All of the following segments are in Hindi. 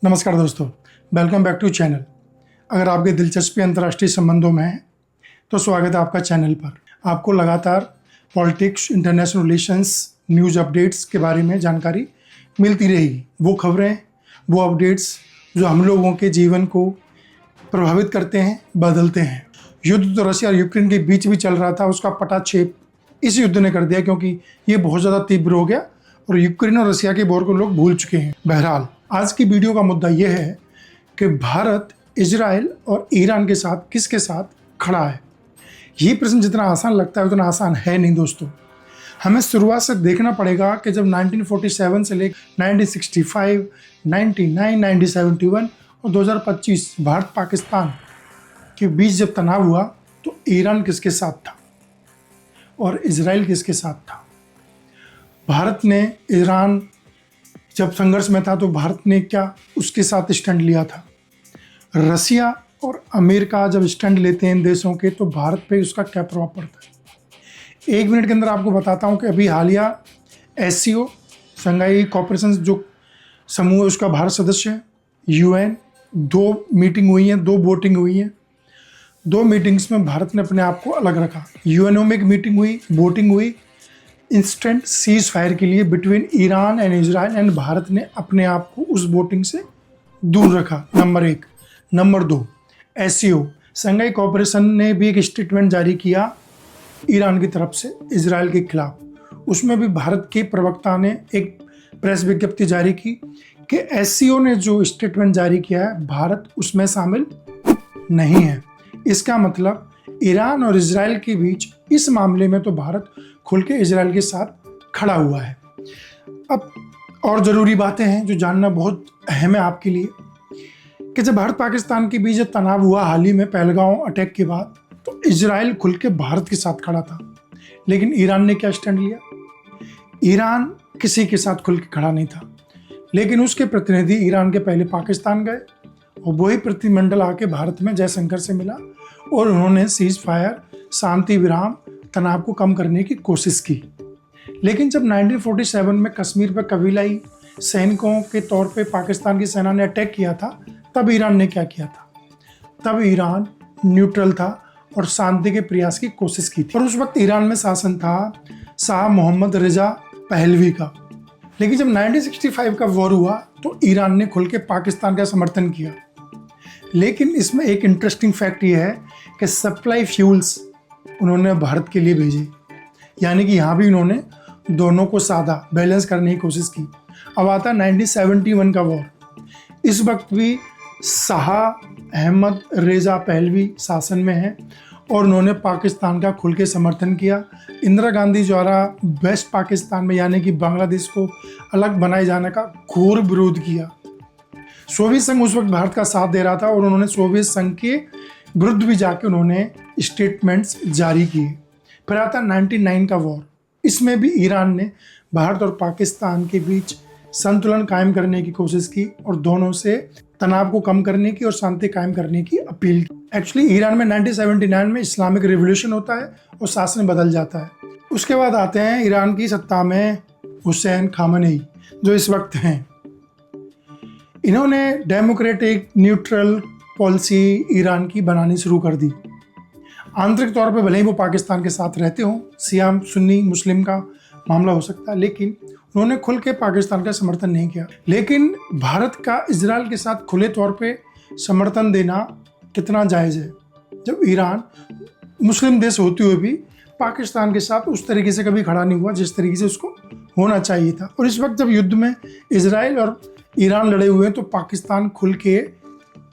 नमस्कार दोस्तों, वेलकम बैक टू चैनल। अगर आपकी दिलचस्पी अंतर्राष्ट्रीय संबंधों में है तो स्वागत है आपका चैनल पर। आपको लगातार politics, international relations, news updates के बारे में जानकारी मिलती रहेगी। वो खबरें, वो अपडेट्स जो हम लोगों के जीवन को प्रभावित करते हैं, बदलते हैं। युद्ध तो रशिया और यूक्रेन के बीच भी चल रहा था, उसका पटाक्षेप इस युद्ध ने कर दिया क्योंकि ये बहुत ज़्यादा तीव्र हो गया और यूक्रेन और रशिया के वॉर को लोग भूल चुके हैं। बहरहाल आज की वीडियो का मुद्दा यह है कि भारत इजराइल और ईरान के साथ किसके साथ खड़ा है। ये प्रश्न जितना आसान लगता है उतना आसान है नहीं दोस्तों। हमें शुरुआत से देखना पड़ेगा कि जब 1947 से लेकर 1965, 99, 1971 और 2025 भारत पाकिस्तान के बीच जब तनाव हुआ तो ईरान किसके साथ था और इजराइल किसके साथ था। भारत ने ईरान जब संघर्ष में था तो भारत ने क्या उसके साथ स्टैंड लिया था। रसिया और अमेरिका जब स्टैंड लेते हैं इन देशों के तो भारत पे उसका क्या प्रभाव पड़ता है। 1 मिनट के अंदर आपको बताता हूं कि अभी हालिया SCO शंघाई कोऑपरेशन जो समूह है उसका भारत सदस्य है। UN 2 मीटिंग हुई हैं, 2 वोटिंग हुई हैं। 2 मीटिंग्स में भारत ने अपने आप को अलग रखा। UNO में एक मीटिंग हुई, वोटिंग हुई इंस्टेंट सीज फायर के लिए between Iran and Israel, and Bharat ने अपने आप को उस वोटिंग से दूर रखा। Number 1। Number 2, SCO Shanghai cooperation ने भी एक स्टेटमेंट जारी किया ईरान की तरफ से इजराइल के खिलाफ। उसमें भी भारत के प्रवक्ता ने एक प्रेस विज्ञप्ति जारी की कि SCO ने जो स्टेटमेंट जारी किया है भारत उसमें शामिल नहीं है। इसका मतलब ईरान और इजराइल के बीच इस मामले में तो भारत खुल के इजराइल के साथ खड़ा हुआ है। अब और ज़रूरी बातें हैं जो जानना बहुत अहम है आपके लिए कि जब भारत पाकिस्तान के बीच तनाव हुआ हाल ही में पहलगांव अटैक के बाद तो इजराइल खुल के भारत के साथ खड़ा था, लेकिन ईरान ने क्या स्टैंड लिया। ईरान किसी के साथ खुल के खड़ा नहीं था, लेकिन उसके प्रतिनिधि ईरान के पहले पाकिस्तान गए और वही प्रतिनिधिमंडल आके भारत में जयशंकर से मिला और उन्होंने सीज फायर, शांति विराम, तनाव को कम करने की कोशिश की। लेकिन जब 1947 में कश्मीर पर कबीलाई सैनिकों के तौर पे पाकिस्तान की सेना ने अटैक किया था तब ईरान ने क्या किया था। तब ईरान न्यूट्रल था और शांति के प्रयास की कोशिश की थी और उस वक्त ईरान में शासन था शाह मोहम्मद रिजा पहलवी का। लेकिन जब 1965 का वॉर हुआ तो ईरान ने खुल के पाकिस्तान का समर्थन किया। लेकिन इसमें एक इंटरेस्टिंग फैक्ट ये है कि सप्लाई फ्यूल्स उन्होंने भारत के लिए भेजे, यानी कि यहाँ भी उन्होंने दोनों को साधा बैलेंस करने की कोशिश की। अब आता 1971 का वॉर। इस वक्त भी शाह अहमद रेजा पहलवी शासन में है और उन्होंने पाकिस्तान का खुल के समर्थन किया। इंदिरा गांधी द्वारा वेस्ट पाकिस्तान में यानी कि बांग्लादेश को अलग बनाए जाने का घोर विरोध किया। सोवियत संघ उस वक्त भारत का साथ दे रहा था और उन्होंने सोवियत संघ के विरुद्ध भी जाके उन्होंने स्टेटमेंट्स जारी किए। फिर आता 99 का वॉर। इसमें भी ईरान ने भारत और पाकिस्तान के बीच संतुलन कायम करने की कोशिश की और दोनों से तनाव को कम करने की और शांति कायम करने की अपील की। एक्चुअली ईरान में 1979 में इस्लामिक रिवॉल्यूशन होता है और शासन बदल जाता है। उसके बाद आते हैं ईरान की सत्ता में हुसैन खामेनेई जो इस वक्त हैं। इन्होंने डेमोक्रेटिक न्यूट्रल पॉलिसी ईरान की बनानी शुरू कर दी। आंतरिक तौर पे भले ही वो पाकिस्तान के साथ रहते हों, सिया सुन्नी मुस्लिम का मामला हो सकता है, लेकिन उन्होंने खुल के पाकिस्तान का समर्थन नहीं किया। लेकिन भारत का इजराइल के साथ खुले तौर पे समर्थन देना कितना जायज़ है जब ईरान मुस्लिम देश होते हुए भी पाकिस्तान के साथ उस तरीके से कभी खड़ा नहीं हुआ जिस तरीके से उसको होना चाहिए था। और इस वक्त जब युद्ध में इजराइल और ईरान लड़े हुए हैं तो पाकिस्तान खुल के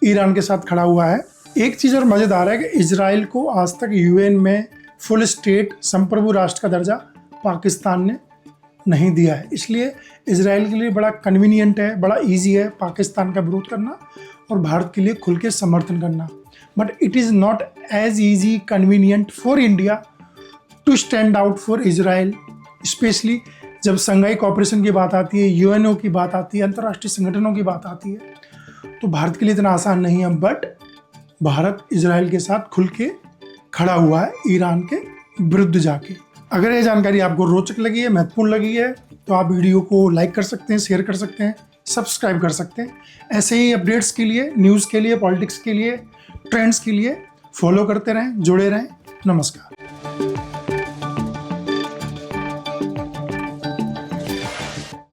ईरान के साथ खड़ा हुआ है। एक चीज़ और मज़ेदार है कि इजराइल को आज तक UN में फुल स्टेट संप्रभु राष्ट्र का दर्जा पाकिस्तान ने नहीं दिया है। इसलिए इजराइल के लिए बड़ा कन्वीनियंट है, बड़ा इजी है पाकिस्तान का विरोध करना और भारत के लिए खुल के समर्थन करना। But it is not as easy convenient for India to stand out for Israel, especially जब शंघाई कोऑपरेशन की बात आती है, UNO की बात आती है, अंतर्राष्ट्रीय संगठनों की बात आती है, तो भारत के लिए इतना आसान नहीं है। बट भारत इजराइल के साथ खुल के खड़ा हुआ है ईरान के विरुद्ध जाके। अगर ये जानकारी आपको रोचक लगी है, महत्वपूर्ण लगी है, तो आप वीडियो को लाइक कर सकते हैं, शेयर कर सकते हैं, सब्सक्राइब कर सकते हैं। ऐसे ही अपडेट्स के लिए, न्यूज़ के लिए, पॉलिटिक्स के लिए, ट्रेंड्स के लिए फॉलो करते रहें, जुड़े रहें। नमस्कार।